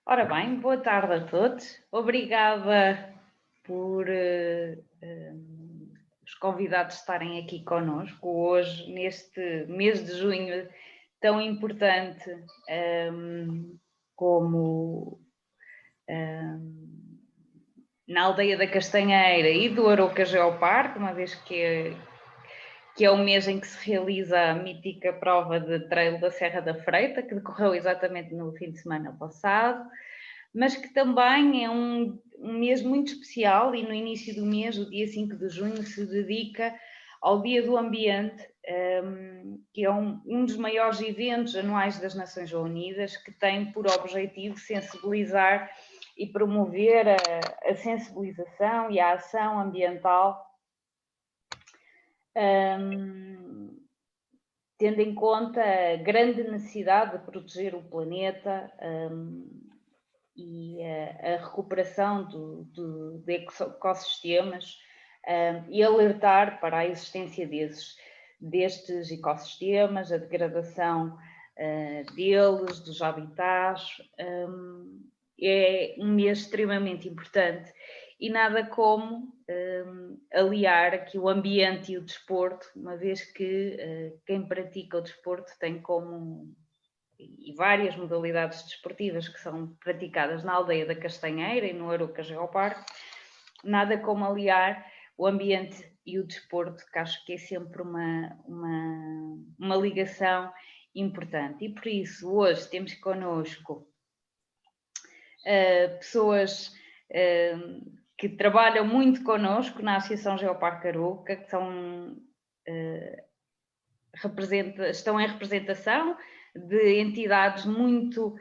Ora bem, boa tarde a todos. Obrigada por os convidados estarem aqui conosco hoje, neste mês de junho tão importante como na Aldeia da Castanheira e do Aroca Geoparque, uma vez que é o mês em que se realiza a mítica prova de trail da Serra da Freita, que decorreu exatamente no fim de semana passado, mas que também é um mês muito especial e no início do mês, o dia 5 de junho, se dedica ao Dia do Ambiente, que é um dos maiores eventos anuais das Nações Unidas, que tem por objetivo sensibilizar e promover a sensibilização e a ação ambiental, tendo em conta a grande necessidade de proteger o planeta e a recuperação de ecossistemas e alertar para a existência destes ecossistemas, a degradação deles, dos habitats. É um mês extremamente importante e nada como aliar aqui o ambiente e o desporto, uma vez que quem pratica o desporto tem como, e várias modalidades desportivas que são praticadas na Aldeia da Castanheira e no Aroca Geoparque, nada como aliar o ambiente e o desporto, que acho que é sempre uma ligação importante. E por isso, hoje temos connosco pessoas que trabalham muito connosco na Associação Geoparque Aroca, que são, estão em representação de entidades muito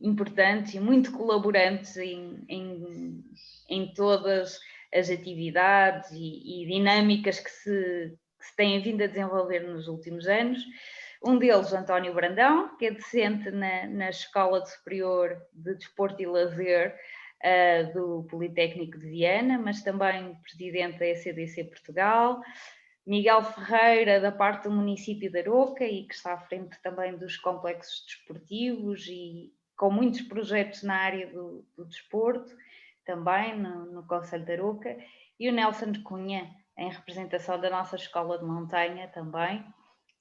importantes e muito colaborantes em todas as atividades e dinâmicas que se têm vindo a desenvolver nos últimos anos. Um deles, António Brandão, que é docente na Escola Superior de Desporto e Lazer do Politécnico de Viana, mas também presidente da ECDC Portugal. Miguel Ferreira, da parte do município de Aroca e que está à frente também dos complexos desportivos e com muitos projetos na área do desporto, também no Concelho de Aroca. E o Nelson de Cunha, em representação da nossa Escola de Montanha também.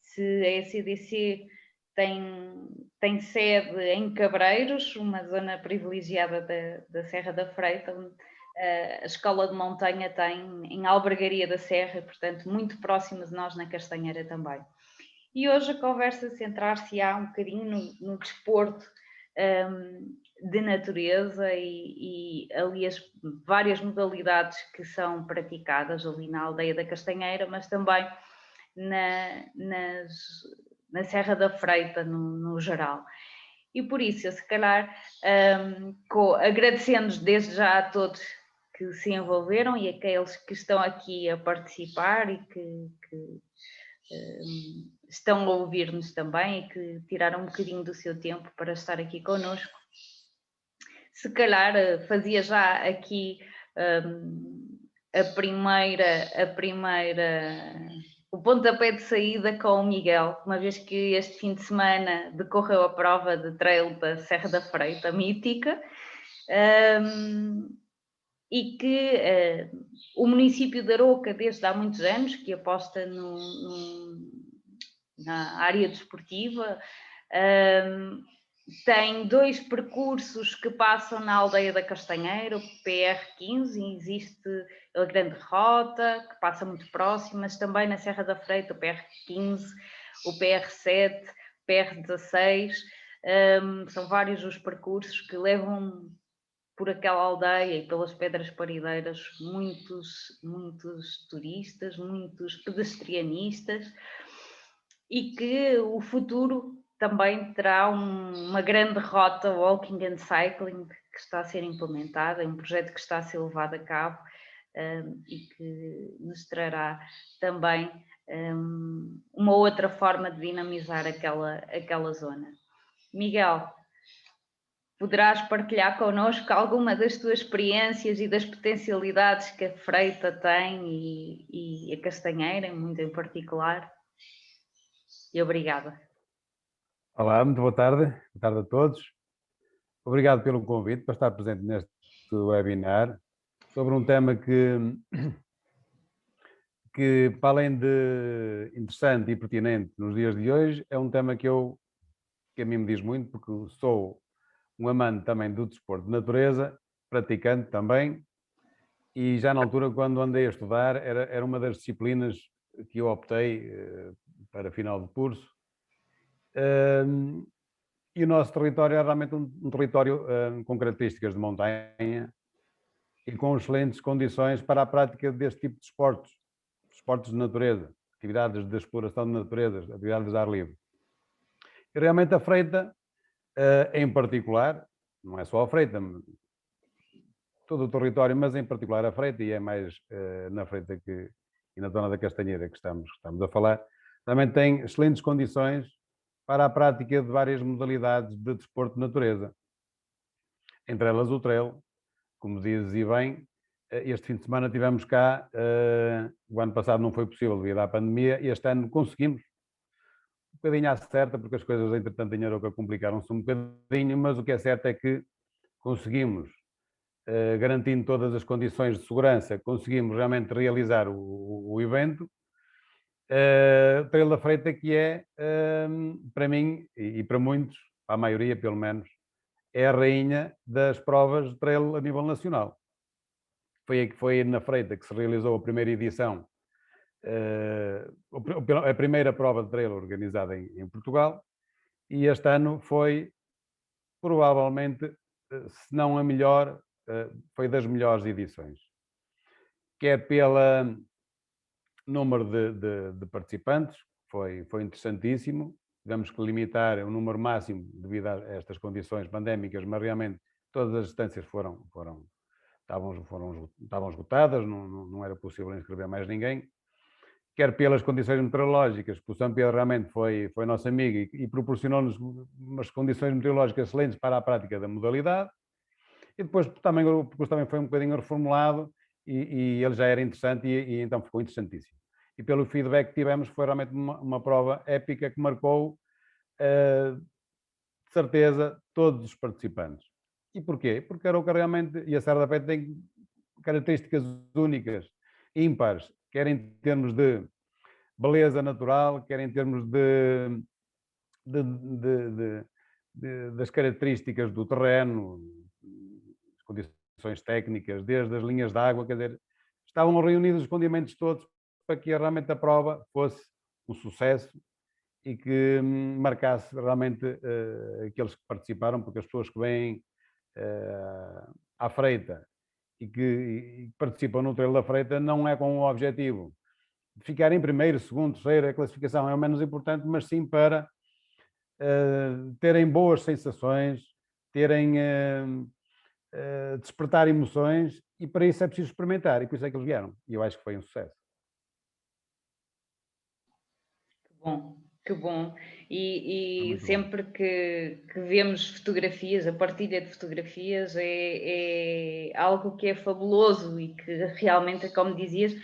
Se a ECDC tem sede em Cabreiros, uma zona privilegiada da Serra da Freita, onde a Escola de Montanha tem em Albergaria da Serra, portanto, muito próxima de nós na Castanheira também. E hoje a conversa centrar-se-á um bocadinho no desporto de natureza e ali as várias modalidades que são praticadas ali na Aldeia da Castanheira, mas também na Serra da Freita no geral. E por isso, eu se calhar, agradecendo desde já a todos que se envolveram e aqueles que estão aqui a participar e que estão a ouvir-nos também e que tiraram um bocadinho do seu tempo para estar aqui connosco. Se calhar fazia já aqui o pontapé de saída com o Miguel, uma vez que este fim de semana decorreu a prova de trail da Serra da Freita, mítica, e que o município de Aroca, desde há muitos anos, que aposta na área desportiva, tem dois percursos que passam na Aldeia da Castanheira, o PR15, e existe a Grande Rota, que passa muito próximo, mas também na Serra da Freita, o PR15, o PR7, o PR16, são vários os percursos que levam por aquela aldeia e pelas Pedras Parideiras muitos turistas, muitos pedestrianistas, e que o futuro também terá uma grande rota walking and cycling que está a ser implementada, é um projeto que está a ser levado a cabo e que nos trará também uma outra forma de dinamizar aquela zona. Miguel, poderás partilhar connosco alguma das tuas experiências e das potencialidades que a Freita tem e a Castanheira, muito em particular? E obrigada. Olá, muito boa tarde a todos. Obrigado pelo convite para estar presente neste webinar sobre um tema que, para além de interessante e pertinente nos dias de hoje, é um tema que a mim me diz muito, porque sou um amante também do desporto de natureza, praticante também, e já na altura, quando andei a estudar, era uma das disciplinas que eu optei para final de curso. E o nosso território é realmente um território com características de montanha e com excelentes condições para a prática deste tipo de esportes de natureza, atividades de exploração de natureza, atividades de ar livre. E realmente a Freita, em particular, não é só a Freita, todo o território, mas em particular a Freita, e é mais na Freita e na zona da Castanheira que estamos a falar, também tem excelentes condições para a prática de várias modalidades de desporto de natureza. Entre elas o trail, como dizes e bem, este fim de semana tivemos cá, o ano passado não foi possível devido à pandemia, e este ano conseguimos, um bocadinho à certa, porque as coisas entretanto em Arouca complicaram-se um bocadinho, mas o que é certo é que conseguimos, garantindo todas as condições de segurança, conseguimos realmente realizar o evento. Trail da Freita, que é, para mim e para muitos, para a maioria pelo menos, é a rainha das provas de trail a nível nacional. Foi na Freita que se realizou a primeira edição, a primeira prova de trail organizada em Portugal, e este ano foi provavelmente, se não a melhor, foi das melhores edições. Quer pelo número de participantes, foi interessantíssimo. Tivemos que limitar o número máximo devido a estas condições pandémicas, mas realmente todas as distâncias estavam esgotadas, não era possível inscrever mais ninguém. Quer pelas condições meteorológicas, porque o São Pedro realmente foi nosso amigo e proporcionou-nos umas condições meteorológicas excelentes para a prática da modalidade. E depois também o percurso também foi um bocadinho reformulado e ele já era interessante e então ficou interessantíssimo. E pelo feedback que tivemos, foi realmente uma prova épica que marcou, de certeza, todos os participantes. E porquê? Porque a Arouca realmente, e a Serra da Freita tem características únicas, ímpares, quer em termos de beleza natural, quer em termos das características do terreno, as condições técnicas, desde as linhas de água, quer dizer, estavam reunidos os condimentos todos para que realmente a prova fosse um sucesso e que marcasse realmente aqueles que participaram, porque as pessoas que vêm à Freita e que participam no Trail da Freita não é com o objetivo de ficar em primeiro, segundo, terceiro, a classificação é o menos importante, mas sim para terem boas sensações, terem despertar emoções, e para isso é preciso experimentar, e por isso é que eles vieram, e eu acho que foi um sucesso. Que bom. E sempre que vemos fotografias, a partilha de fotografias é algo que é fabuloso e que realmente, como dizias,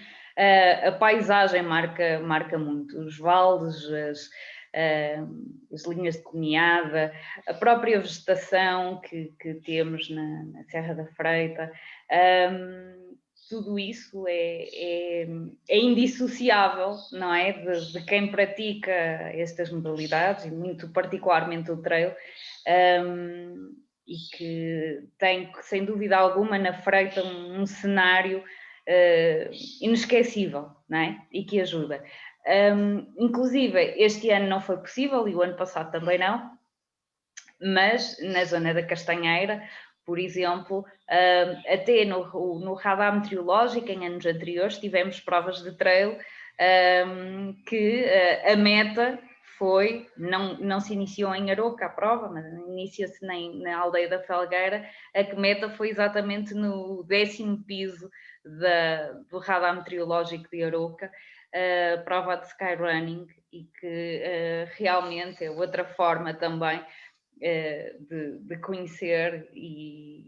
a paisagem marca muito. Os vales, as linhas de caminhada, a própria vegetação que temos na Serra da Freita. Tudo isso é indissociável, não é? De quem pratica estas modalidades, e muito particularmente o trail, e que tem, sem dúvida alguma, na Freita um cenário inesquecível, não é? E que ajuda. Inclusive, este ano não foi possível, e o ano passado também não, mas na zona da Castanheira, por exemplo, até no radar meteorológico, em anos anteriores, tivemos provas de trail que a meta foi, não se iniciou em Arouca a prova, mas inicia-se na aldeia da Felgueira. A meta foi exatamente no 10º piso do radar meteorológico de Arouca, prova de skyrunning, e que realmente é outra forma também de conhecer e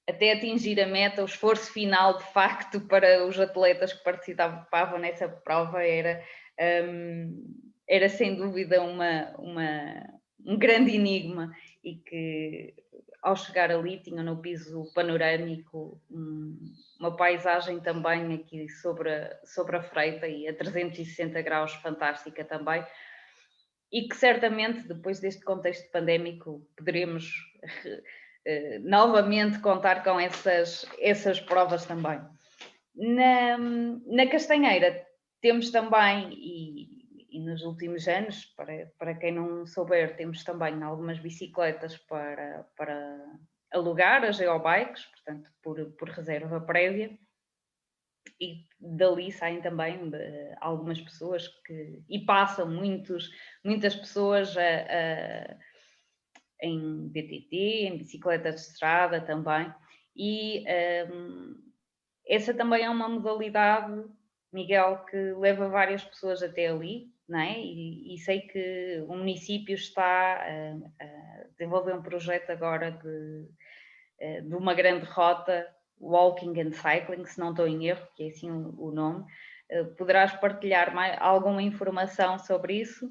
até atingir a meta. O esforço final, de facto, para os atletas que participavam nessa prova era sem dúvida um grande enigma, e que ao chegar ali tinham no piso panorâmico uma paisagem também aqui sobre a Freita e a 360 graus fantástica também, e que certamente depois deste contexto pandémico poderemos novamente contar com essas provas também. Na Castanheira temos também, e nos últimos anos, para quem não souber, temos também algumas bicicletas para alugar, as geobikes, portanto por reserva prévia, e dali saem também algumas pessoas e passam muitas pessoas em BTT, em bicicletas de estrada também, e essa também é uma modalidade, Miguel, que leva várias pessoas até ali, não é? E sei que o município está a desenvolver um projeto agora de uma grande rota, Walking and Cycling, se não estou em erro, que é assim o nome. Poderás partilhar alguma informação sobre isso?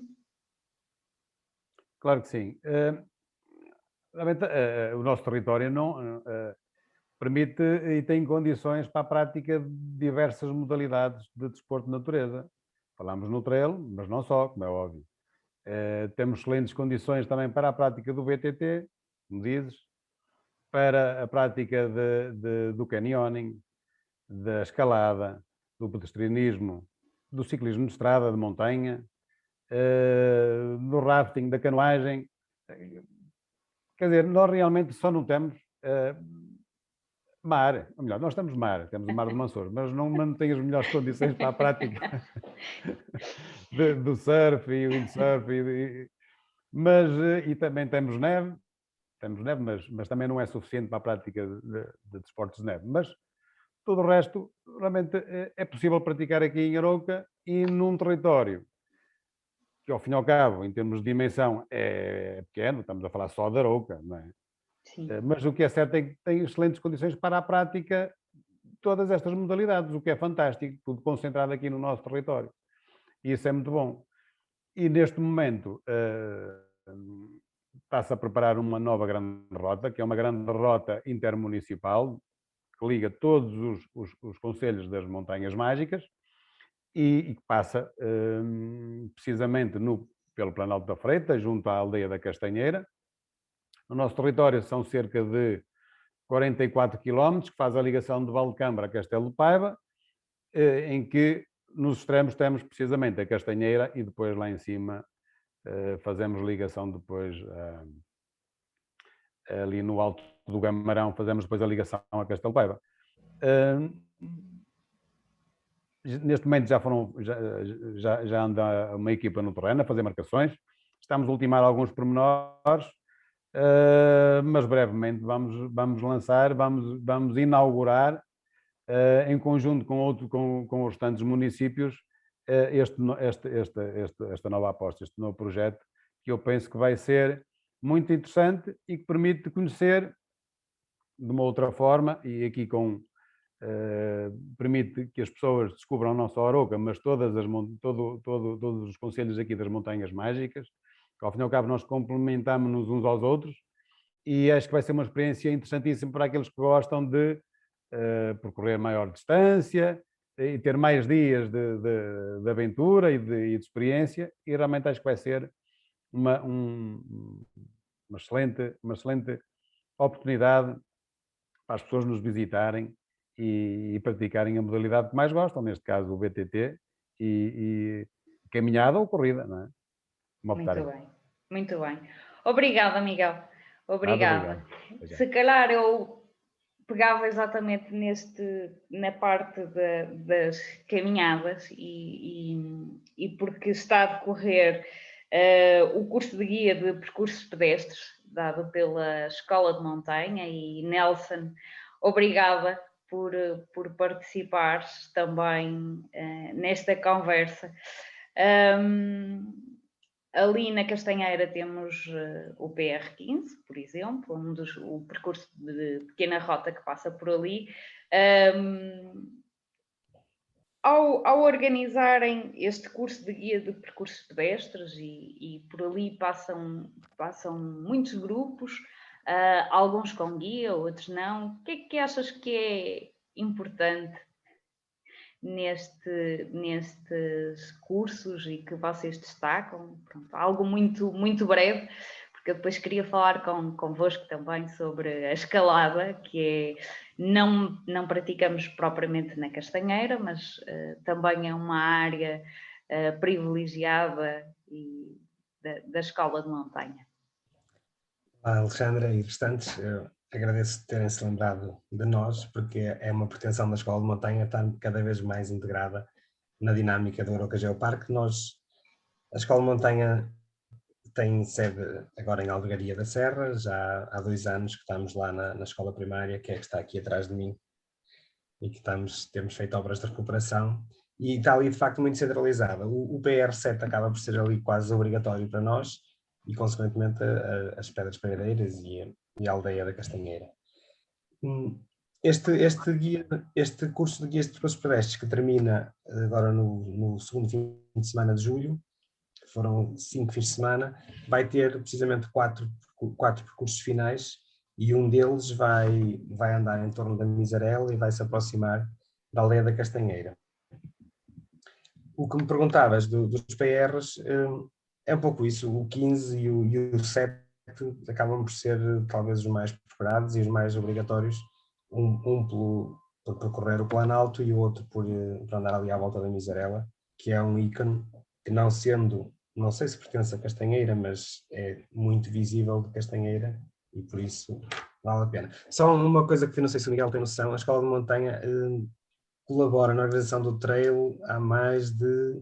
Claro que sim. Realmente, o nosso território não permite e tem condições para a prática de diversas modalidades de desporto de natureza. Falamos no trail, mas não só, como é óbvio. Temos excelentes condições também para a prática do BTT, como dizes, para a prática do canyoning, da escalada, do pedestrianismo, do ciclismo de estrada, de montanha, do rafting, da canoagem. Quer dizer, nós realmente só não temos mar, ou melhor, nós temos mar, temos o mar de Mansour, mas não tem as melhores condições para a prática do surf e windsurf, mas e também temos neve, mas também não é suficiente para a prática de desportos de neve. Mas todo o resto, realmente, é possível praticar aqui em Arouca e num território que, ao fim e ao cabo, em termos de dimensão, é pequeno, estamos a falar só de Arouca, não é? Sim. Mas o que é certo é que tem excelentes condições para a prática de todas estas modalidades, o que é fantástico, tudo concentrado aqui no nosso território. E isso é muito bom. E neste momento está-se a preparar uma nova grande rota, que é uma grande rota intermunicipal, que liga todos os concelhos das Montanhas Mágicas e que passa precisamente pelo Planalto da Freita, junto à aldeia da Castanheira. No nosso território são cerca de 44 km, que faz a ligação de Vallecambra a Castelo de Paiva, em que nos extremos temos precisamente a Castanheira e depois lá em cima fazemos ligação depois ali no alto do Gamarão, fazemos depois a ligação a Castelo de Paiva. Neste momento já anda uma equipa no terreno a fazer marcações, estamos a ultimar alguns pormenores, mas brevemente vamos lançar, vamos inaugurar em conjunto com os restantes municípios esta nova aposta, este novo projeto, que eu penso que vai ser muito interessante e que permite conhecer de uma outra forma, e aqui permite que as pessoas descubram não só Arouca, mas todos os concelhos aqui das Montanhas Mágicas, que ao fim e ao cabo nós complementamos-nos uns aos outros, e acho que vai ser uma experiência interessantíssima para aqueles que gostam de percorrer maior distância e ter mais dias de aventura e de experiência, e realmente acho que vai ser uma excelente oportunidade para as pessoas nos visitarem e praticarem a modalidade que mais gostam, neste caso o BTT, e caminhada ou corrida, não é? Muito bem, muito bem. Obrigada, Miguel. Obrigada. Obrigado. Se calhar eu pegava exatamente na parte das caminhadas e porque está a decorrer o curso de guia de percursos pedestres dado pela Escola de Montanha, e Nelson, obrigada por participares também nesta conversa. Ali na Castanheira temos o PR15, por exemplo, o percurso de pequena rota que passa por ali. ao organizarem este curso de guia de percursos pedestres e por ali passam muitos grupos, alguns com guia, outros não, o que é que achas que é importante nestes cursos e que vocês destacam? Pronto, algo muito, muito breve, porque eu depois queria falar convosco também sobre a escalada, que é, não praticamos propriamente na Castanheira, mas também é uma área privilegiada da escola de montanha. Alexandra e restantes, eu agradeço terem-se lembrado de nós, porque é uma pretensão da Escola de Montanha estar cada vez mais integrada na dinâmica do Eurocageo Parque. A Escola de Montanha tem sede agora em Alvegaria da Serra, já há 2 anos que estamos lá na escola primária, que é que está aqui atrás de mim, e que temos feito obras de recuperação, e está ali de facto muito centralizada. O PR7 acaba por ser ali quase obrigatório para nós, e consequentemente as Pedras Paredeiras e a aldeia da Castanheira. Este curso de guias de percursos pedestres, que termina agora no segundo fim de semana de julho, foram 5 fins de semana, vai ter precisamente 4 percursos finais, e um deles vai andar em torno da Miserela e vai se aproximar da aldeia da Castanheira. O que me perguntavas dos PRs, é um pouco isso. O 15 e o 7 acabam por ser talvez os mais procurados e os mais obrigatórios, um por percorrer o Planalto e o outro por andar ali à volta da Miserela, que é um ícone que, não sei se pertence a Castanheira, mas é muito visível de Castanheira e por isso vale a pena. Só uma coisa que eu não sei se o Miguel tem noção: a Escola de Montanha colabora na organização do trail há mais de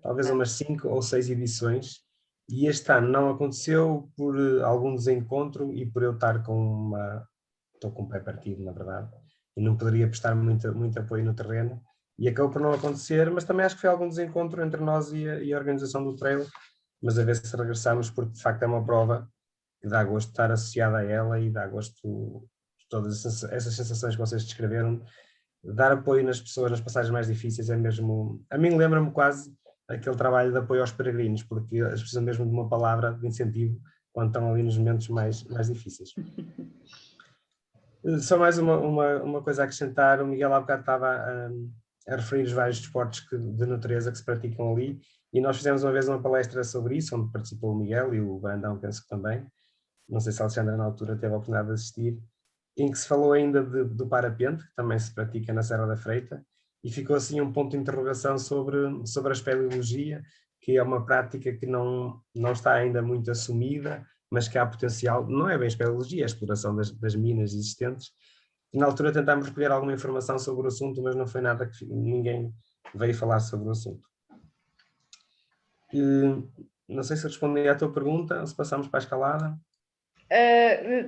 talvez umas 5 ou 6 edições, e este ano não aconteceu por algum desencontro e por eu estar estou com o pé partido, na verdade, e não poderia prestar muito apoio no terreno, e acabou por não acontecer, mas também acho que foi algum desencontro entre nós e a organização do trail, mas a ver se regressamos, porque de facto é uma prova que dá gosto de estar associada a ela e dá gosto de todas essas sensações que vocês descreveram. Dar apoio nas pessoas nas passagens mais difíceis é mesmo, a mim lembra-me quase aquele trabalho de apoio aos peregrinos, porque eles precisam mesmo de uma palavra de incentivo quando estão ali nos momentos mais difíceis. Só mais uma coisa a acrescentar: o Miguel há bocado estava a referir os vários desportos de natureza que se praticam ali, e nós fizemos uma vez uma palestra sobre isso, onde participou o Miguel e o Brandão, penso que também, não sei se a Alexandra na altura teve a oportunidade de assistir, em que se falou ainda do parapente, que também se pratica na Serra da Freita, e ficou assim um ponto de interrogação sobre a espeleologia, que é uma prática que não está ainda muito assumida, mas que há potencial. Não é bem espeleologia, é a exploração das minas existentes. E na altura tentámos recolher alguma informação sobre o assunto, mas não foi nada que ninguém veio falar sobre o assunto. Não sei se respondi à tua pergunta, ou se passamos para a escalada.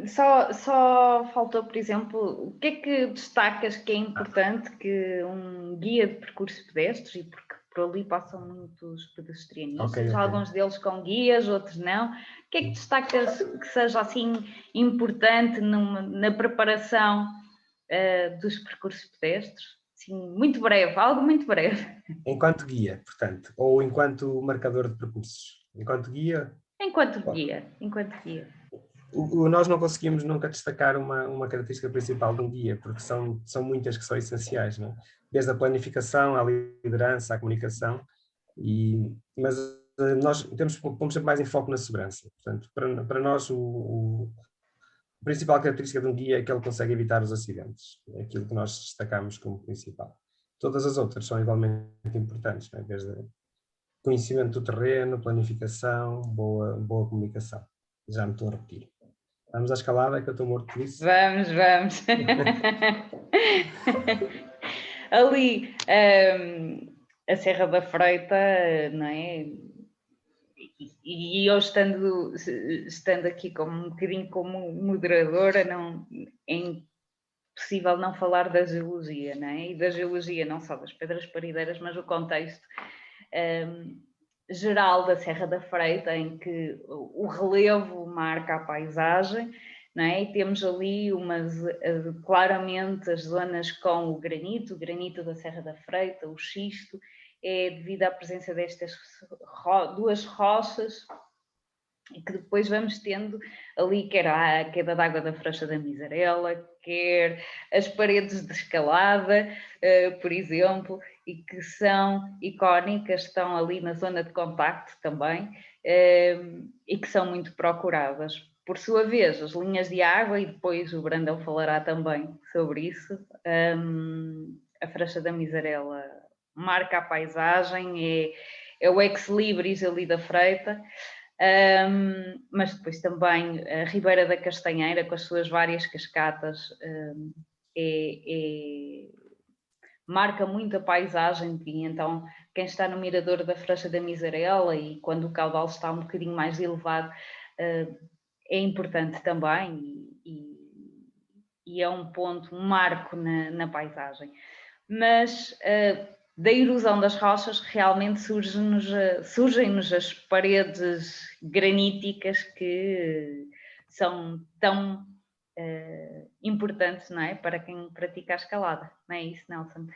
Só faltou, por exemplo, o que é que destacas que é importante que um guia de percursos pedestres, e porque por ali passam muitos pedestrianistas, Okay. alguns deles com guias, outros não, o que é que destacas que seja assim importante na preparação dos percursos pedestres? Sim, muito breve, algo muito breve. Enquanto guia, portanto, ou enquanto marcador de percursos? Enquanto guia? Enquanto guia. Nós não conseguimos nunca destacar uma característica principal de um guia, porque são muitas que são essenciais, não é? Desde a planificação, à liderança, à comunicação, mas nós pomos sempre mais em foco na segurança. Portanto, para nós, a principal característica de um guia é que ele consegue evitar os acidentes. É aquilo que nós destacamos como principal. Todas as outras são igualmente importantes, não é? Desde conhecimento do terreno, planificação, boa comunicação. Já me estou a repetir. Vamos à escalada, que eu estou morto por isso. Vamos. Ali, a Serra da Freita, não é? E eu estando aqui como um bocadinho como moderadora, é impossível não falar da geologia, não é? E da geologia não só das Pedras Paredeiras, mas o contexto geral da Serra da Freita, em que o relevo marca a paisagem, não é? E temos ali claramente as zonas com o granito da Serra da Freita, o xisto, é devido à presença destas duas rochas, e que depois vamos tendo ali, quer a queda d'água da Frocha da Miserela, quer as paredes de escalada, por exemplo, e que são icónicas, estão ali na zona de contacto também, e que são muito procuradas. Por sua vez, as linhas de água, e depois o Brandão falará também sobre isso, a Frocha da Miserela marca a paisagem, é o ex-libris ali da Freita. Mas depois também a Ribeira da Castanheira, com as suas várias cascatas, marca muito a paisagem, e então quem está no mirador da Frocha da Miserela, e quando o caudal está um bocadinho mais elevado, é importante também, e é um ponto, um marco na paisagem. Mas da erosão das rochas realmente surgem-nos as paredes graníticas que são tão importantes, não é? Para quem pratica a escalada, não é isso, Nelson?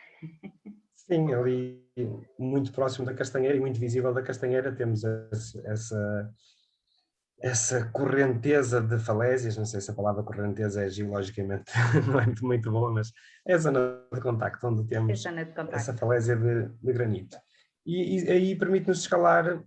Sim, ali muito próximo da Castanheira e muito visível da Castanheira temos essa correnteza de falésias, não sei se a palavra correnteza é geologicamente não é muito boa, mas é a zona de contacto onde temos essa falésia de granito. E aí permite-nos escalar,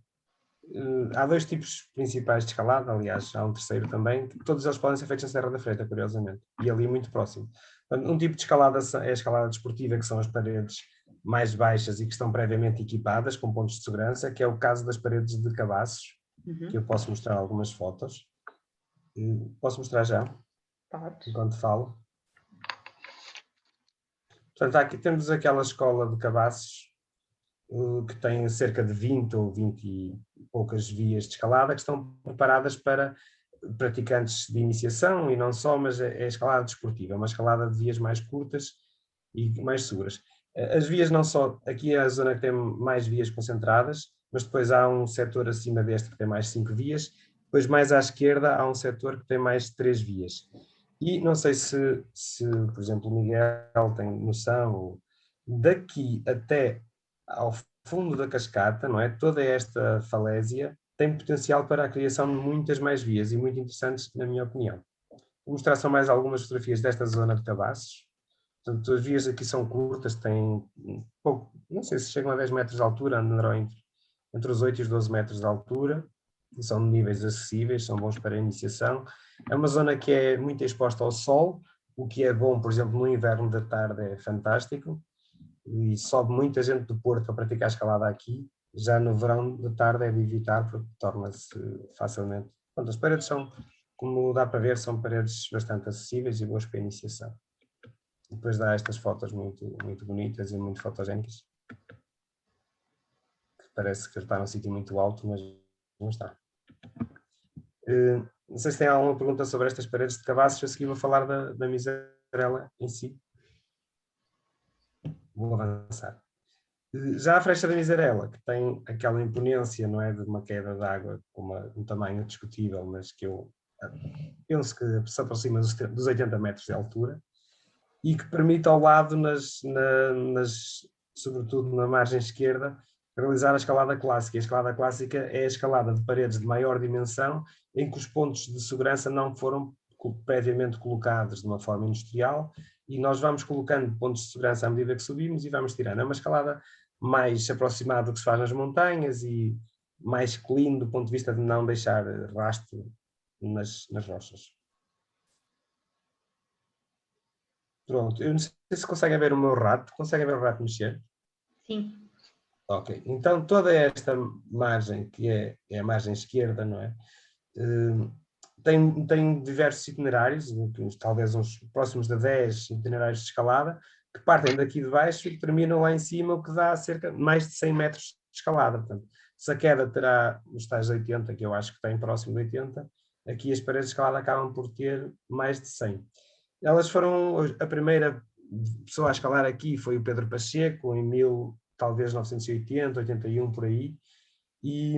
há dois tipos principais de escalada, aliás, há um terceiro também, todos eles podem ser feitos na Serra da Freita, curiosamente, e ali muito próximo. Um tipo de escalada é a escalada desportiva, que são as paredes mais baixas e que estão previamente equipadas com pontos de segurança, que é o caso das paredes de Cabaços, que eu posso mostrar algumas fotos. Posso mostrar já? Pode. Enquanto falo. Portanto, aqui temos aquela escola de Cabaços, que tem cerca de 20 ou 20 e poucas vias de escalada, que estão preparadas para praticantes de iniciação e não só, mas é escalada desportiva, é uma escalada de vias mais curtas e mais seguras. As vias não só, aqui é a zona que tem mais vias concentradas, mas depois há um setor acima deste que tem mais 5 vias, depois mais à esquerda há um setor que tem mais 3 vias. E não sei se por exemplo, o Miguel tem noção, daqui até ao fundo da cascata, não é? Toda esta falésia tem potencial para a criação de muitas mais vias e muito interessantes, na minha opinião. Vou mostrar só mais algumas fotografias desta zona de Cabaços. Portanto, as vias aqui são curtas, têm pouco, não sei se chegam a 10 metros de altura, andarão entre os 8 e os 12 metros de altura, e são de níveis acessíveis, são bons para a iniciação. É uma zona que é muito exposta ao sol, o que é bom, por exemplo, no inverno da tarde é fantástico, e sobe muita gente do Porto para praticar a escalada aqui. Já no verão da tarde é de evitar, porque torna-se facilmente... Bom, as paredes são, como dá para ver, são paredes bastante acessíveis e boas para a iniciação. Depois dá estas fotos muito, muito bonitas e muito fotogénicas. Parece que está num sítio muito alto, mas não está. Não sei se tem alguma pergunta sobre estas paredes de Cabaços. A seguir vou falar da Miserela em si. Vou avançar. Já a Frocha da Miserela, que tem aquela imponência, não é, de uma queda de água com um tamanho discutível, mas que eu penso que se aproxima dos 80 metros de altura, e que permite ao lado, sobretudo na margem esquerda, realizar a escalada clássica. A escalada clássica é a escalada de paredes de maior dimensão, em que os pontos de segurança não foram previamente colocados de uma forma industrial, e nós vamos colocando pontos de segurança à medida que subimos e vamos tirando. É uma escalada mais aproximada do que se faz nas montanhas e mais clean do ponto de vista de não deixar rastro nas rochas. Pronto, eu não sei se conseguem ver o meu rato. Conseguem ver o rato mexer? Sim. Ok, então toda esta margem, que é a margem esquerda, não é? Tem diversos itinerários, talvez uns próximos de 10 itinerários de escalada, que partem daqui de baixo e terminam lá em cima, o que dá cerca de mais de 100 metros de escalada. Portanto, se a queda terá os tais 80, que eu acho que tem próximo de 80, aqui as paredes de escalada acabam por ter mais de 100. Elas foram, a primeira pessoa a escalar aqui foi o Pedro Pacheco, em talvez 1980, 81, por aí, e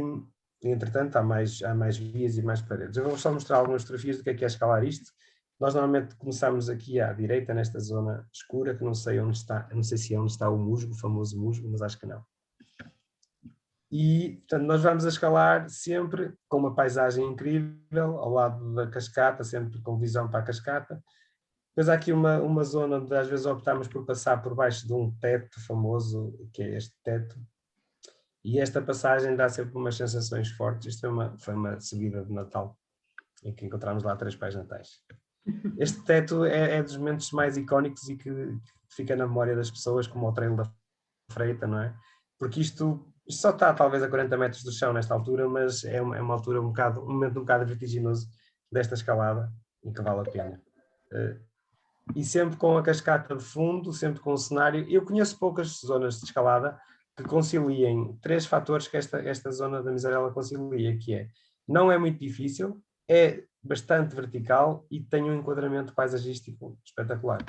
entretanto há mais vias e mais paredes. Eu vou só mostrar algumas fotografias do que é escalar isto. Nós normalmente começamos aqui à direita, nesta zona escura, que não sei onde está, não sei se é onde está o musgo, o famoso musgo, mas acho que não. E, portanto, nós vamos a escalar sempre com uma paisagem incrível, ao lado da cascata, sempre com visão para a cascata. Depois há aqui uma zona onde às vezes optamos por passar por baixo de um teto famoso, que é este teto. E esta passagem dá sempre umas sensações fortes. Isto foi uma subida de Natal, em que encontramos lá 3 pais natais. Este teto é dos momentos mais icónicos e que fica na memória das pessoas, como o treino da Freita, não é? Porque isto só está talvez a 40 metros do chão nesta altura, mas é uma altura um momento um bocado vertiginoso desta escalada e que vale a pena. E sempre com a cascata de fundo, sempre com o cenário. Eu conheço poucas zonas de escalada que conciliem 3 fatores que esta zona da Miserela concilia, que é, não é muito difícil, é bastante vertical e tem um enquadramento paisagístico espetacular.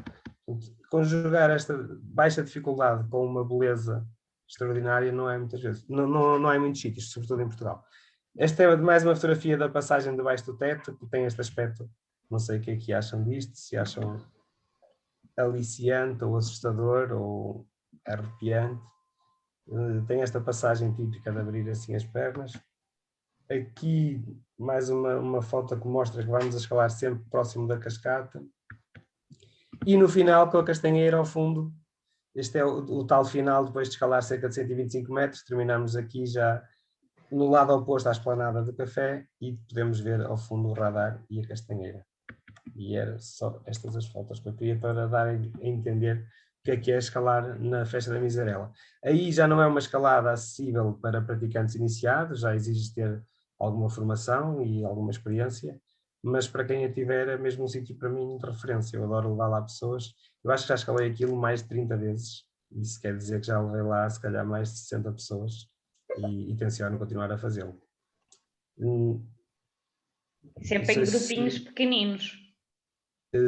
Conjugar esta baixa dificuldade com uma beleza extraordinária não é muitas vezes, não há muitos sítios, sobretudo em Portugal. Esta é mais uma fotografia da passagem debaixo do teto, que tem este aspecto, não sei o que é que acham disto, se acham aliciante ou assustador ou arrepiante. Tem esta passagem típica de abrir assim as pernas. Aqui mais uma foto que mostra que vamos a escalar sempre próximo da cascata. E no final, com a castanheira ao fundo, este é o tal final, depois de escalar cerca de 125 metros, terminamos aqui já no lado oposto à esplanada do café e podemos ver ao fundo o radar e a castanheira. E era só estas as fotos que eu queria para dar a entender o que é escalar na Festa da Miserela. Aí já não é uma escalada acessível para praticantes iniciados, já exige ter alguma formação e alguma experiência, mas para quem a tiver é mesmo um sítio para mim de referência. Eu adoro levar lá pessoas. Eu acho que já escalei aquilo mais de 30 vezes. Isso quer dizer que já levei lá se calhar mais de 60 pessoas e tenciono continuar a fazê-lo. Sempre em grupinhos pequeninos.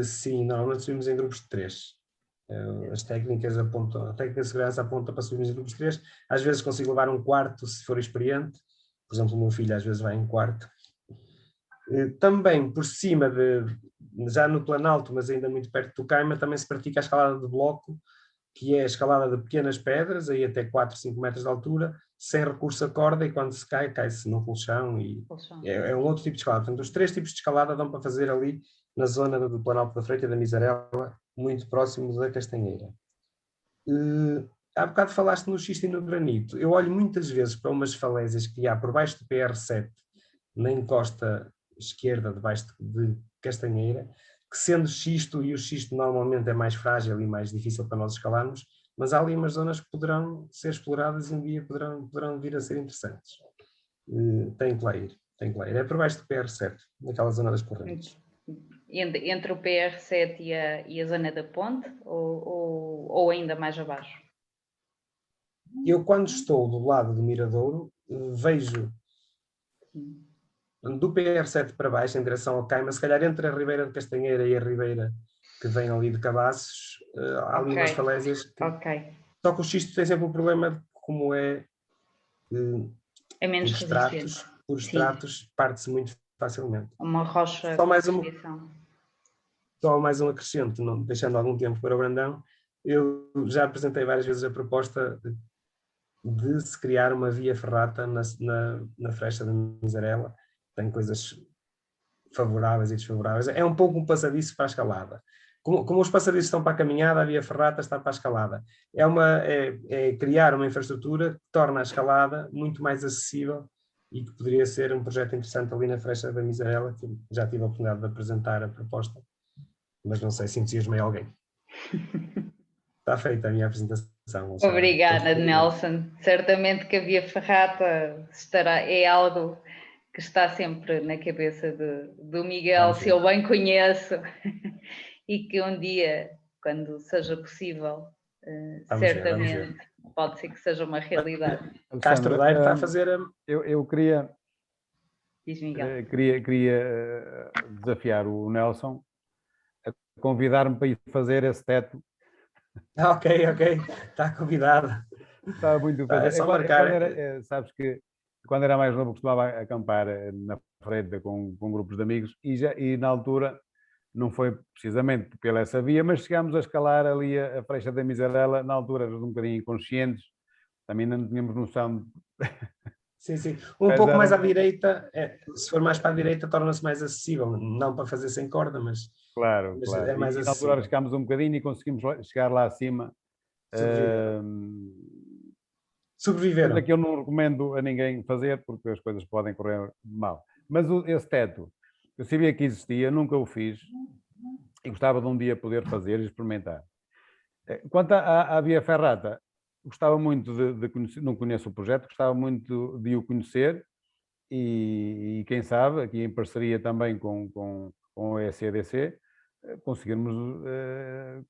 Sim, normalmente subimos em grupos de 3. As técnicas apontam, a técnica de segurança aponta para subirmos em grupos de 3. Às vezes consigo levar um quarto se for experiente. Por exemplo, o meu filho às vezes vai em quarto. Também por cima, já no Planalto, mas ainda muito perto do Caima, também se pratica a escalada de bloco, que é a escalada de pequenas pedras, aí até 4, 5 metros de altura, sem recurso a corda, e quando se cai, cai-se no colchão. E é um outro tipo de escalada. Portanto, os 3 tipos de escalada dão para fazer ali na zona do Planalto da Freita e da Miserela, muito próximo da Castanheira. Há bocado falaste no xisto e no granito. Eu olho muitas vezes para umas falésias que há por baixo do PR7, na encosta esquerda, debaixo de Castanheira, que sendo xisto, e o xisto normalmente é mais frágil e mais difícil para nós escalarmos, mas há ali umas zonas que poderão ser exploradas e um dia poderão vir a ser interessantes. Tem que lá ir. É por baixo do PR7, naquela zona das correntes. Entre o PR7 e a zona da ponte, ou ainda mais abaixo? Eu, quando estou do lado do Miradouro, vejo do PR7 para baixo, em direção ao Caima, se calhar entre a Ribeira de Castanheira e a Ribeira que vem ali de Cabaços, há ali umas falésias que... Só que o xisto tem sempre o problema de como é menos por estratos, parte-se muito facilmente. Uma rocha só mais um acrescento, não, deixando algum tempo para o Brandão. Eu já apresentei várias vezes a proposta de se criar uma via ferrata na Fresta da Miserela. Tem coisas favoráveis e desfavoráveis. É um pouco um passadiço para a escalada. Como os passadiços estão para a caminhada, a via ferrata está para a escalada. É criar uma infraestrutura que torna a escalada muito mais acessível e que poderia ser um projeto interessante ali na Fresta da Miserela, que já tive a oportunidade de apresentar a proposta, mas não sei se entusiasmei alguém. Está feita a minha apresentação. Obrigada, Nelson. Certamente que a via ferrata é algo que está sempre na cabeça do Miguel, se eu bem conheço, e que um dia, quando seja possível, certamente pode ser que seja uma realidade. Castro Daire está a fazer... Eu queria... Diz, Miguel. Queria desafiar o Nelson a convidar-me para ir fazer esse teto. Ok, está convidado. Estava muito... É só marcar. Sabes que quando era mais novo, costumava acampar na Freita com grupos de amigos e na altura não foi precisamente pela essa via, mas chegámos a escalar ali a Freixa da Miserela, na altura éramos um bocadinho inconscientes, também não tínhamos noção. Sim, sim. Um pouco mais à direita, se for mais para a direita, torna-se mais acessível, não para fazer sem corda, mas, claro. é mais e na altura acessível. arriscámos um bocadinho e conseguimos chegar lá acima. Sobreviveram. Coisa que eu não recomendo a ninguém fazer, porque as coisas podem correr mal. Mas esse teto, eu sabia que existia, nunca o fiz, e gostava de um dia poder fazer e experimentar. Quanto à Via Ferrata, gostava muito de conhecer, não conheço o projeto, gostava muito de o conhecer e quem sabe, aqui em parceria também com o ECDC, conseguirmos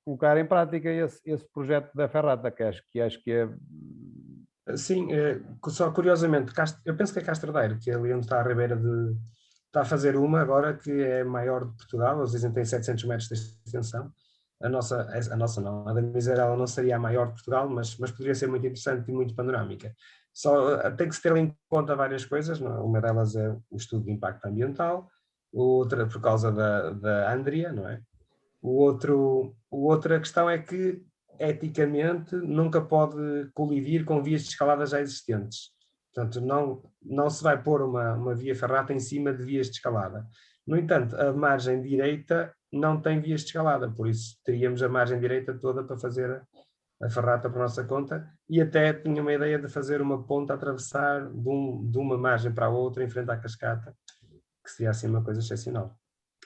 colocar em prática esse projeto da Ferrata, que acho que é... Sim, só curiosamente, eu penso que é Castrodeiro, que é ali onde está a Ribeira está a fazer uma agora que é maior de Portugal, eles dizem que tem 700 metros de extensão. A nossa não, a da Miserela não seria a maior de Portugal, mas poderia ser muito interessante e muito panorâmica. Só tem que se ter em conta várias coisas, não é? Uma delas é o estudo de impacto ambiental, outra por causa da Andria, não é? Outra questão é que, eticamente, nunca pode colidir com vias de escalada já existentes. Portanto, não se vai pôr uma via ferrata em cima de vias de escalada. No entanto, a margem direita não tem vias de escalada, por isso teríamos a margem direita toda para fazer a ferrata por nossa conta, e até tinha uma ideia de fazer uma ponta a atravessar de uma margem para a outra em frente à cascata, que seria assim uma coisa excepcional.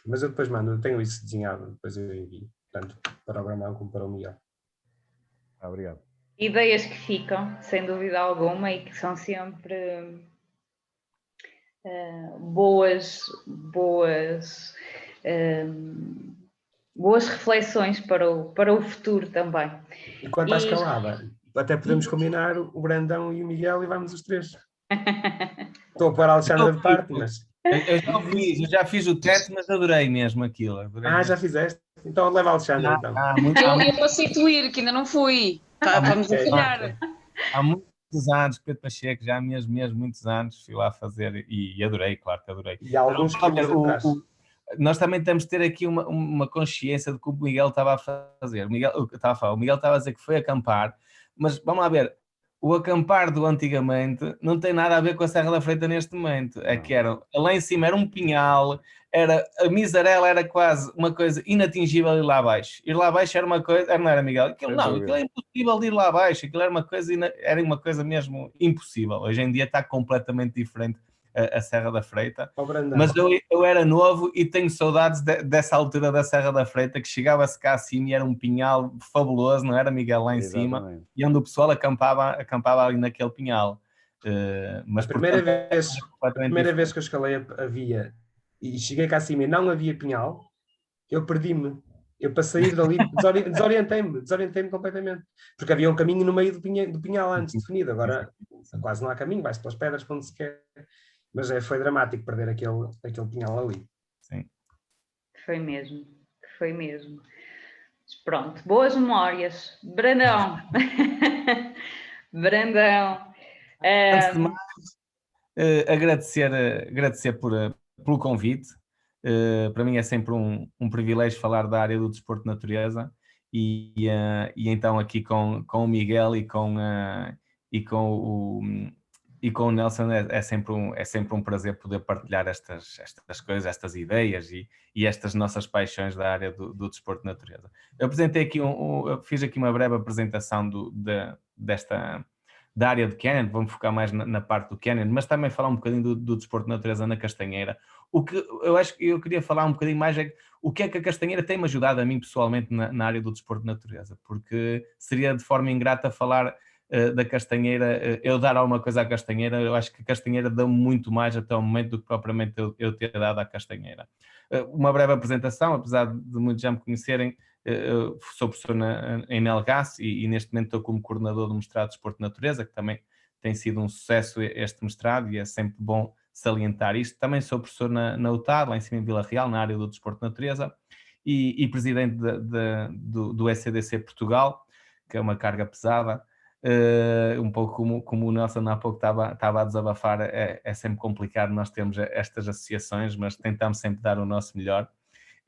Mas eu depois mando, eu tenho isso desenhado, depois eu envio, tanto para o Brandão como para o Miguel. Obrigado. Ideias que ficam, sem dúvida alguma, e que são sempre boas reflexões para o futuro também. E quanto à escalada, até podemos combinar o Brandão e o Miguel e vamos os três. Estou a pôr a Alexandra de parte, mas... Eu já fiz o teto, mas adorei mesmo aquilo. Já fizeste? Então leva a Alexandra, então. Eu vou situir, que ainda não fui. Vamos afinar. Há muitos anos, Pedro Pacheco, já mesmo muitos anos, fui lá fazer e adorei, claro que adorei. E há alguns quilos atrás. Nós também temos de ter aqui uma consciência de que o Miguel estava a fazer. O Miguel estava a dizer que foi acampar, mas vamos lá ver, o acampar do antigamente não tem nada a ver com a Serra da Freita neste momento. É que lá em cima era um pinhal, a Miserela era quase uma coisa inatingível ir lá abaixo. Ir lá abaixo era uma coisa, não era, Miguel? Aquilo é impossível de ir lá abaixo, aquilo era uma coisa mesmo impossível. Hoje em dia está completamente diferente a Serra da Freita, mas eu era novo e tenho saudades dessa altura da Serra da Freita, que chegava-se cá acima e era um pinhal fabuloso, não era, Miguel, lá em cima, e onde o pessoal acampava ali naquele pinhal. Mas a primeira vez que eu escalei havia, e cheguei cá acima e não havia pinhal, eu perdi-me. Eu para sair dali desorientei-me completamente, porque havia um caminho no meio do pinhal antes definido, agora quase não há caminho, vai-se pelas pedras para onde se quer. Mas foi dramático perder aquele pinhal ali. Sim. Foi mesmo. Mas pronto, boas memórias. Brandão. Brandão. Antes de mais, agradecer pelo convite. Para mim é sempre um privilégio falar da área do desporto de natureza e então aqui com o Miguel e com o Nelson é sempre um prazer poder partilhar estas coisas, estas ideias e estas nossas paixões da área do desporto de natureza. Eu apresentei aqui fiz aqui uma breve apresentação da área de Canyon, vamos focar mais na parte do Canyon, mas também falar um bocadinho do desporto de natureza na Castanheira. O que eu acho que eu queria falar um bocadinho mais é o que é que a Castanheira tem-me ajudado a mim pessoalmente na área do desporto de natureza, porque seria de forma ingrata falar da Castanheira, eu dar alguma coisa à Castanheira. Eu acho que a Castanheira deu-me muito mais até o momento do que propriamente eu ter dado à Castanheira. Uma breve apresentação, apesar de muitos já me conhecerem, eu sou professor em Melgaço e neste momento estou como coordenador do mestrado de Desporto de Natureza, que também tem sido um sucesso este mestrado e é sempre bom salientar isto. Também sou professor na UTAD, lá em cima em Vila Real, na área do Desporto de Natureza e presidente do ECDC Portugal, que é uma carga pesada. um pouco como o Nelson há pouco estava a desabafar, é sempre complicado nós termos estas associações, mas tentamos sempre dar o nosso melhor.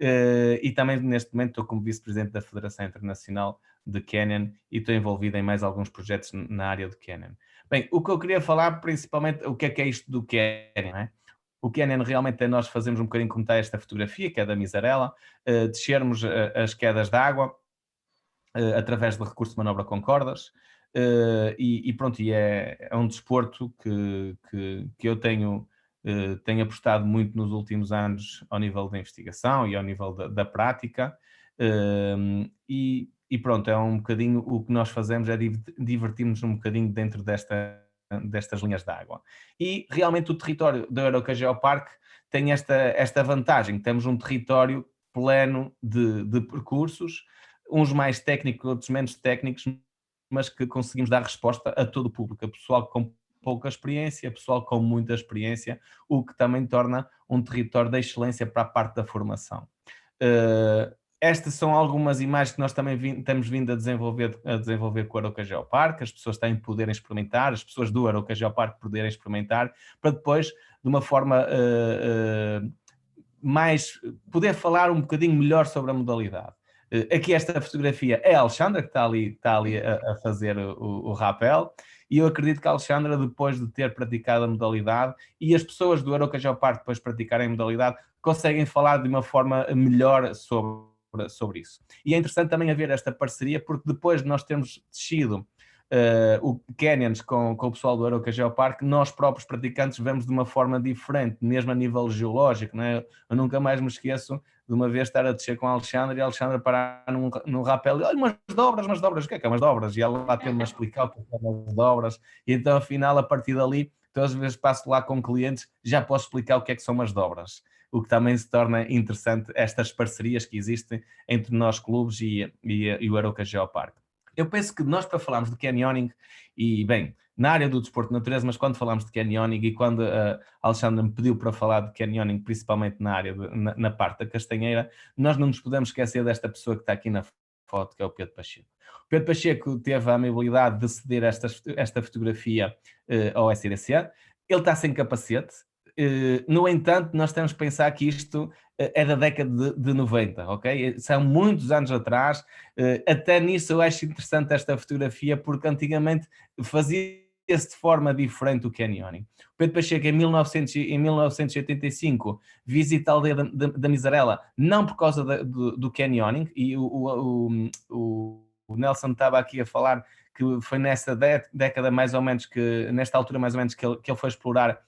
E também neste momento estou como vice-presidente da Federação Internacional de Canyon e estou envolvido em mais alguns projetos na área de Canyon. Bem, o que eu queria falar principalmente, o que é isto do Canyon, não é? O Canyon realmente é nós fazermos um bocadinho como está esta fotografia, que é da Misarela, descermos as quedas de água através de recurso de manobra com cordas, e pronto, e é um desporto que eu tenho apostado muito nos últimos anos ao nível da investigação e ao nível da prática, e pronto, é um bocadinho o que nós fazemos, é divertirmos um bocadinho dentro destas linhas de água. E realmente o território do Arauca Geoparque tem esta vantagem, temos um território pleno de percursos, uns mais técnicos, outros menos técnicos, mas que conseguimos dar resposta a todo o público, a pessoal com pouca experiência, pessoal com muita experiência, o que também torna um território de excelência para a parte da formação. Estas são algumas imagens que nós também temos vindo a desenvolver com o Arauca Geoparque, as pessoas têm de poderem experimentar, as pessoas do Arauca Geoparque poderem experimentar, para depois, de uma forma mais, poder falar um bocadinho melhor sobre a modalidade. Aqui esta fotografia é a Alexandra, que está ali a fazer o rapel, e eu acredito que a Alexandra, depois de ter praticado a modalidade, e as pessoas do Arauca Geoparque depois de praticarem a modalidade, conseguem falar de uma forma melhor sobre isso. E é interessante também haver esta parceria, porque depois de nós termos descido o Canyons com o pessoal do Arauca Geoparque, nós próprios praticantes vemos de uma forma diferente, mesmo a nível geológico, não é? Eu nunca mais me esqueço de uma vez estar a descer com a Alexandra e a Alexandra parar num rapel e olha, umas dobras, o que é umas dobras? E ela lá teve-me a explicar o que é umas dobras, e então afinal a partir dali, todas as vezes passo lá com clientes, já posso explicar o que são umas dobras, o que também se torna interessante estas parcerias que existem entre nós clubes e o Arauca Geoparque. Eu penso que nós, para falarmos de canyoning, e bem, na área do desporto de natureza, mas quando falamos de canyoning e quando a Alexandra me pediu para falar de canyoning, principalmente na área, na parte da Castanheira, nós não nos podemos esquecer desta pessoa que está aqui na foto, que é o Pedro Pacheco. O Pedro Pacheco teve a amabilidade de ceder esta fotografia ao SIDC. Ele está sem capacete. No entanto, nós temos que pensar que isto é da década de 90, ok? São muitos anos atrás. Até nisso eu acho interessante esta fotografia, porque antigamente fazia-se de forma diferente o canyoning. O Pedro Pacheco, em 1985, visita a aldeia da Misarela, não por causa do canyoning, e o Nelson estava aqui a falar que foi nessa década mais ou menos, nesta altura mais ou menos, que ele foi explorar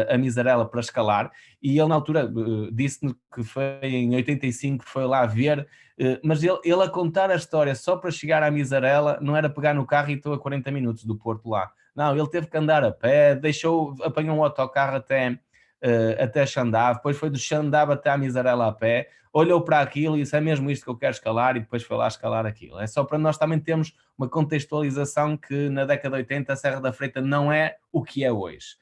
a Misarela para escalar, e ele na altura disse-me que foi em 85 que foi lá ver, mas ele a contar a história só para chegar à Misarela não era pegar no carro e estou a 40 minutos do Porto lá. Não, ele teve que andar a pé, apanhou um autocarro até Xandave, depois foi do Xandave até à Misarela a pé, olhou para aquilo e disse, é mesmo isto que eu quero escalar, e depois foi lá escalar aquilo. É só para nós também termos uma contextualização que na década de 80 a Serra da Freita não é o que é hoje.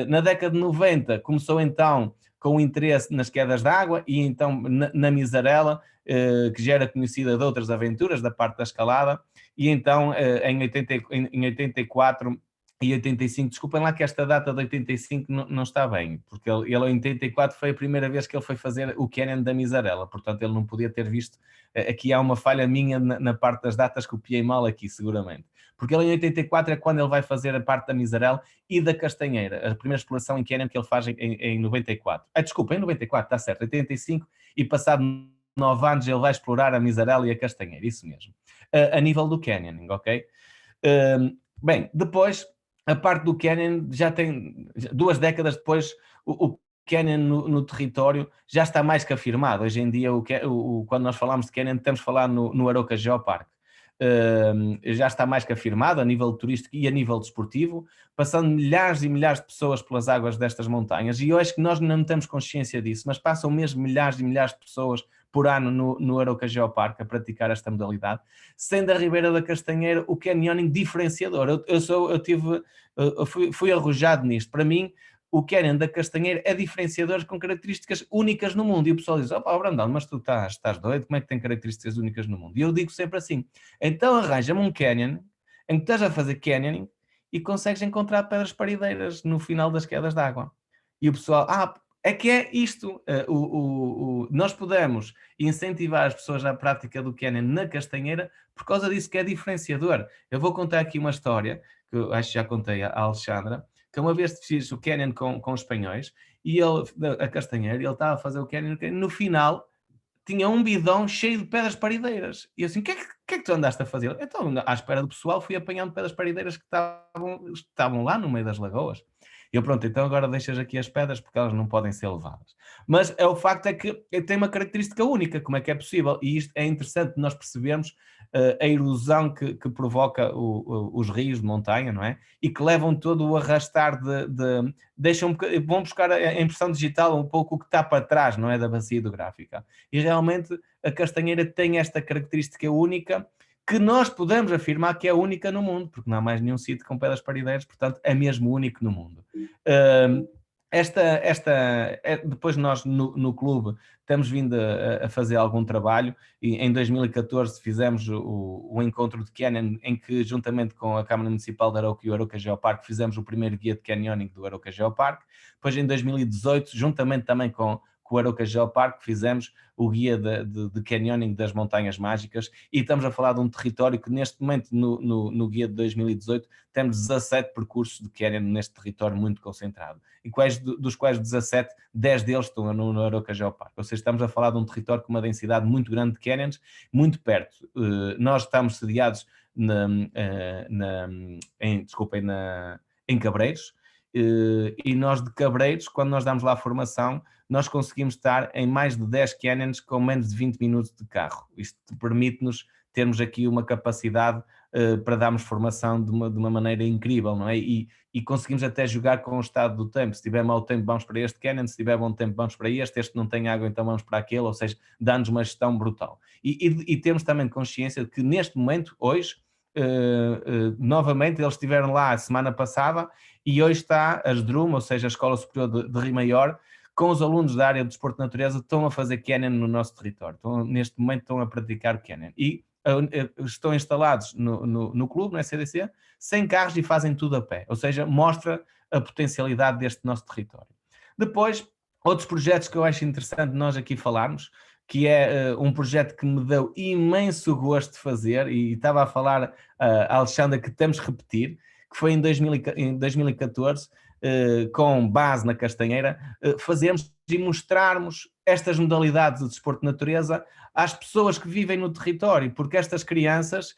Na década de 90 começou então com o interesse nas quedas de água e então na Misarela, que já era conhecida de outras aventuras da parte da escalada, e então em 84 e 85, desculpem lá que esta data de 85 não está bem, porque ele em 84 foi a primeira vez que ele foi fazer o Canyon da Misarela, portanto ele não podia ter visto, aqui há uma falha minha na parte das datas, copiei mal aqui seguramente, porque ele em 84 é quando ele vai fazer a parte da Misarela e da Castanheira, a primeira exploração em Canyon que ele faz em 94, desculpa, em 94, está certo, 85, e passado 9 anos ele vai explorar a Misarela e a Castanheira, isso mesmo, a nível do Canyoning, ok? Bem, depois a parte do Canyon já tem 2 décadas depois, o Canyon no território já está mais que afirmado. Hoje em dia, quando nós falamos de Canyon, estamos a falar no Arauca Geoparque. Já está mais que afirmado a nível turístico e a nível desportivo, passando milhares e milhares de pessoas pelas águas destas montanhas, e eu acho que nós não temos consciência disso, mas passam mesmo milhares e milhares de pessoas por ano no Arauca Geoparque a praticar esta modalidade, sendo a Ribeira da Castanheira o canyoning diferenciador. Eu fui arrojado nisto. Para mim, o Canyon da Castanheira é diferenciador com características únicas no mundo. E o pessoal diz, Brandão, mas tu estás doido? Como é que tem características únicas no mundo? E eu digo sempre assim, então arranja-me um Canyon em que estás a fazer canyoning e consegues encontrar pedras parideiras no final das quedas de água. E o pessoal, é que é isto, nós podemos incentivar as pessoas à prática do canyon na Castanheira por causa disso que é diferenciador. Eu vou contar aqui uma história, que eu acho que já contei à Alexandra, que uma vez fiz o canyon com os espanhóis, e ele, a Castanheira, ele estava a fazer o canyon, no final tinha um bidão cheio de pedras parideiras. E eu assim, o que é que tu andaste a fazer? Então, à espera do pessoal, fui apanhando pedras parideiras que estavam lá no meio das lagoas. E eu, pronto, então agora deixas aqui as pedras porque elas não podem ser levadas. Mas o facto é que tem uma característica única, como é que é possível? E isto é interessante nós percebermos a erosão que provoca os rios de montanha, não é? E que levam todo o arrastar vão buscar a impressão digital um pouco o que está para trás, não é? Da bacia hidrográfica. E realmente a Castanheira tem esta característica única que nós podemos afirmar que é única no mundo, porque não há mais nenhum sítio com pedras parideiras, portanto é mesmo único no mundo. Depois nós no clube temos vindo a fazer algum trabalho, e em 2014 fizemos o encontro de canyon, em que juntamente com a Câmara Municipal de Arouca e o Arouca Geoparque fizemos o primeiro guia de canyoning do Arouca Geoparque. Depois em 2018, juntamente também com o Arouca Geoparque, fizemos o guia de canyoning das Montanhas Mágicas, e estamos a falar de um território que neste momento no guia de 2018 temos 17 percursos de canyon neste território muito concentrado, e dos quais 17, 10 deles estão no Arouca Geoparque, ou seja, estamos a falar de um território com uma densidade muito grande de canyons, muito perto. Nós estamos sediados em Cabreiros, e nós de Cabreiros, quando nós damos lá a formação, nós conseguimos estar em mais de 10 canyons com menos de 20 minutos de carro. Isto permite-nos termos aqui uma capacidade para darmos formação de uma maneira incrível, não é? E conseguimos até jogar com o estado do tempo. Se tiver mau tempo, vamos para este canyon, se tiver bom tempo, vamos para este não tem água, então vamos para aquele, ou seja, dá-nos uma gestão brutal. E temos também consciência de que neste momento, hoje, novamente, eles estiveram lá a semana passada, e hoje está a SDRUM, ou seja, a Escola Superior de Rio Maior, com os alunos da área de desporto de natureza, estão a fazer canyon no nosso território. Neste momento estão a praticar o canyon. E estão instalados no clube, no SCDC, sem carros, e fazem tudo a pé. Ou seja, mostra a potencialidade deste nosso território. Depois, outros projetos que eu acho interessante nós aqui falarmos, que é um projeto que me deu imenso gosto de fazer, e estava a falar a Alexandra que temos que repetir, que foi em 2014, com base na Castanheira, fazermos e mostrarmos estas modalidades de desporto de natureza às pessoas que vivem no território, porque estas crianças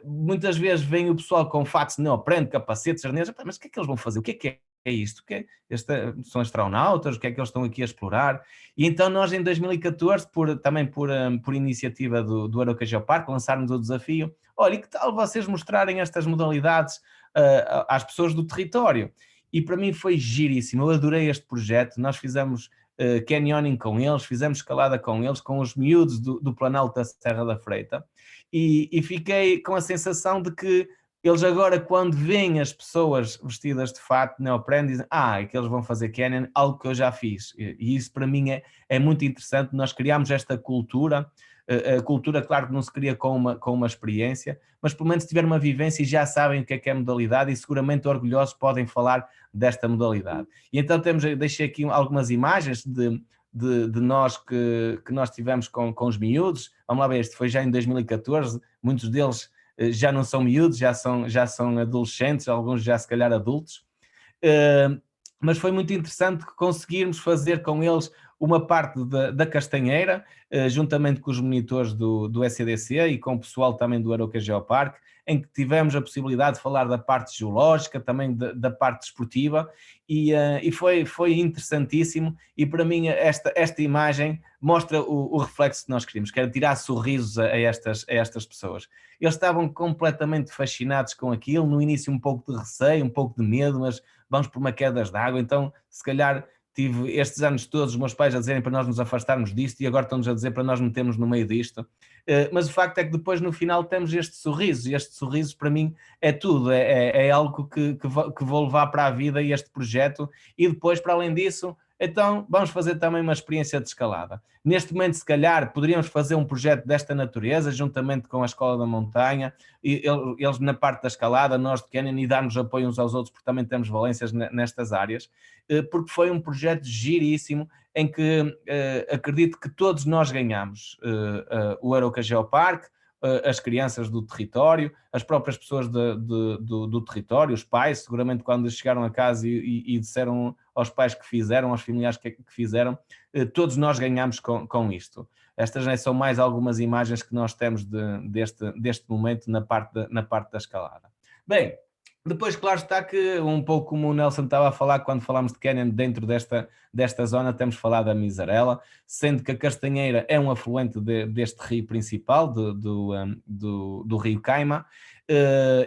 muitas vezes vem o pessoal com fatos de neoprene, capacetes, arnês, mas o que é que eles vão fazer? O que é isto? São astronautas? O que é que eles estão aqui a explorar? E então nós em 2014, também por iniciativa do Arouca Geoparque, lançarmos o desafio, olha, e que tal vocês mostrarem estas modalidades às pessoas do território? E para mim foi giríssimo, eu adorei este projeto. Nós fizemos canyoning com eles, fizemos escalada com eles, com os miúdos do Planalto da Serra da Freita, e fiquei com a sensação de que eles agora, quando veem as pessoas vestidas de fato de neoprene, dizem, é que eles vão fazer canyon, algo que eu já fiz. E isso para mim é muito interessante. Nós criámos esta cultura. A cultura, claro que não se cria com uma experiência, mas pelo menos tiver uma vivência e já sabem o que é modalidade, e seguramente orgulhosos podem falar desta modalidade. E então deixei aqui algumas imagens de nós que nós tivemos com os miúdos. Vamos lá ver, este foi já em 2014, muitos deles já não são miúdos, já são adolescentes, alguns já se calhar adultos, mas foi muito interessante conseguirmos fazer com eles uma parte da Castanheira, juntamente com os monitores do SCDC e com o pessoal também do Arouca Geoparque, em que tivemos a possibilidade de falar da parte geológica, também da parte desportiva, e foi interessantíssimo. E para mim esta imagem mostra o reflexo que nós queríamos, que era tirar sorrisos a estas pessoas. Eles estavam completamente fascinados com aquilo, no início um pouco de receio, um pouco de medo, mas vamos por uma queda de água, então se calhar tive estes anos todos os meus pais a dizerem para nós nos afastarmos disto, e agora estão-nos a dizer para nós metermos no meio disto. Mas o facto é que depois no final temos este sorriso, e este sorriso para mim é tudo, é algo que vou levar para a vida, este projeto. E depois, para além disso, então vamos fazer também uma experiência de escalada. Neste momento, se calhar, poderíamos fazer um projeto desta natureza, juntamente com a Escola da Montanha, e eles na parte da escalada, nós de Canyon, e dar-nos apoio uns aos outros, porque também temos valências nestas áreas, porque foi um projeto giríssimo, em que acredito que todos nós ganhamos. O Arouca Geoparque, as crianças do território, as próprias pessoas do território, os pais, seguramente quando chegaram a casa e disseram aos pais que fizeram, aos familiares que fizeram, todos nós ganhamos com isto. Estas são mais algumas imagens que nós temos deste momento na parte da escalada. Bem, depois, claro está que, um pouco como o Nelson estava a falar quando falámos de Canyon, dentro desta zona temos falado da Miserela, sendo que a Castanheira é um afluente deste rio principal, do rio Caima,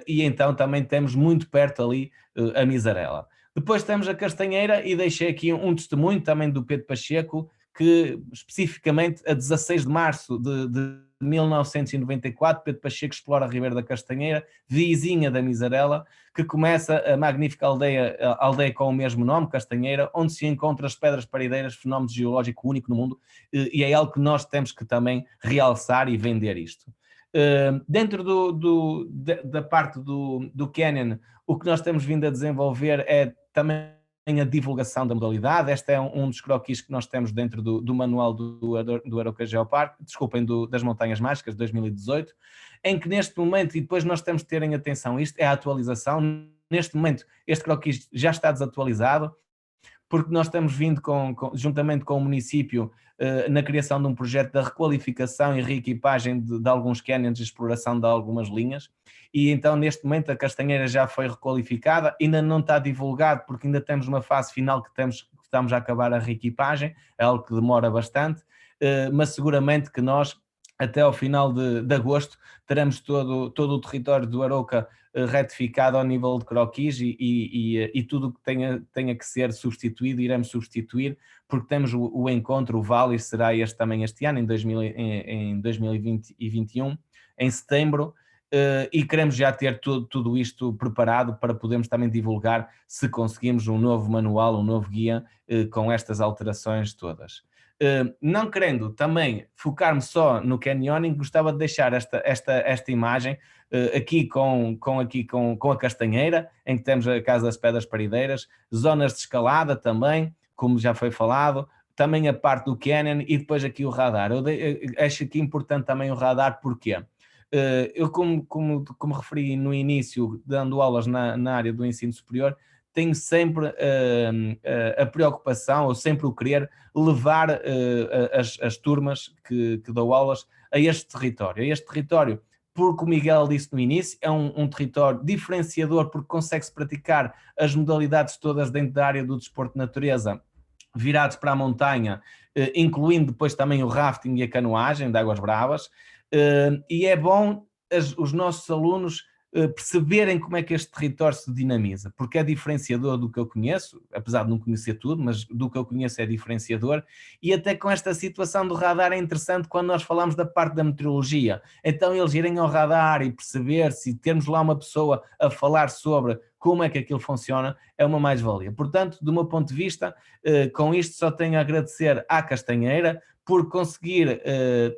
e então também temos muito perto ali a Miserela. Depois temos a Castanheira, e deixei aqui um testemunho também do Pedro Pacheco, que especificamente a 16 de março de 1994, Pedro Pacheco explora a Ribeira da Castanheira, vizinha da Miserela, que começa a magnífica aldeia com o mesmo nome, Castanheira, onde se encontram as pedras parideiras, fenómeno geológico único no mundo, e é algo que nós temos que também realçar e vender isto. Dentro da parte do Canyon, o que nós temos vindo a desenvolver é também a divulgação da modalidade. Este é um dos croquis que nós temos dentro do manual do Arouca Geoparque, desculpem, das Montanhas Mágicas de 2018, em que neste momento, e depois nós temos de terem atenção, isto é a atualização. Neste momento este croquis já está desatualizado, porque nós estamos vindo juntamente com o município na criação de um projeto da requalificação e reequipagem de alguns canyons de exploração de algumas linhas, e então neste momento a Castanheira já foi requalificada, ainda não está divulgado porque ainda temos uma fase final que estamos a acabar a reequipagem, é algo que demora bastante, mas seguramente que nós até ao final de agosto teremos todo o território do Arouca retificado ao nível de croquis, e tudo que tenha que ser substituído, iremos substituir, porque temos o encontro, o Vale, será também este ano, em 2020 e 2021, em setembro, e queremos já ter tudo isto preparado para podermos também divulgar, se conseguimos, um novo manual, um novo guia com estas alterações todas. Não querendo também focar-me só no canyoning, gostava de deixar esta imagem aqui com a Castanheira, em que temos a Casa das Pedras Parideiras, zonas de escalada também, como já foi falado, também a parte do canyon, e depois aqui o radar. Eu acho aqui importante também o radar, porquê? Eu, como referi no início, dando aulas na área do ensino superior, tenho sempre a preocupação, ou sempre o querer, levar as turmas que dou aulas a este território, porque o Miguel disse no início, é um território diferenciador, porque consegue-se praticar as modalidades todas dentro da área do desporto de natureza, virados para a montanha, incluindo depois também o rafting e a canoagem de águas bravas, e é bom os nossos alunos perceberem como é que este território se dinamiza, porque é diferenciador do que eu conheço, apesar de não conhecer tudo, mas do que eu conheço é diferenciador, e até com esta situação do radar é interessante quando nós falamos da parte da meteorologia. Então eles irem ao radar e perceber, se termos lá uma pessoa a falar sobre como é que aquilo funciona, é uma mais-valia. Portanto, do meu ponto de vista, com isto só tenho a agradecer à Castanheira por conseguir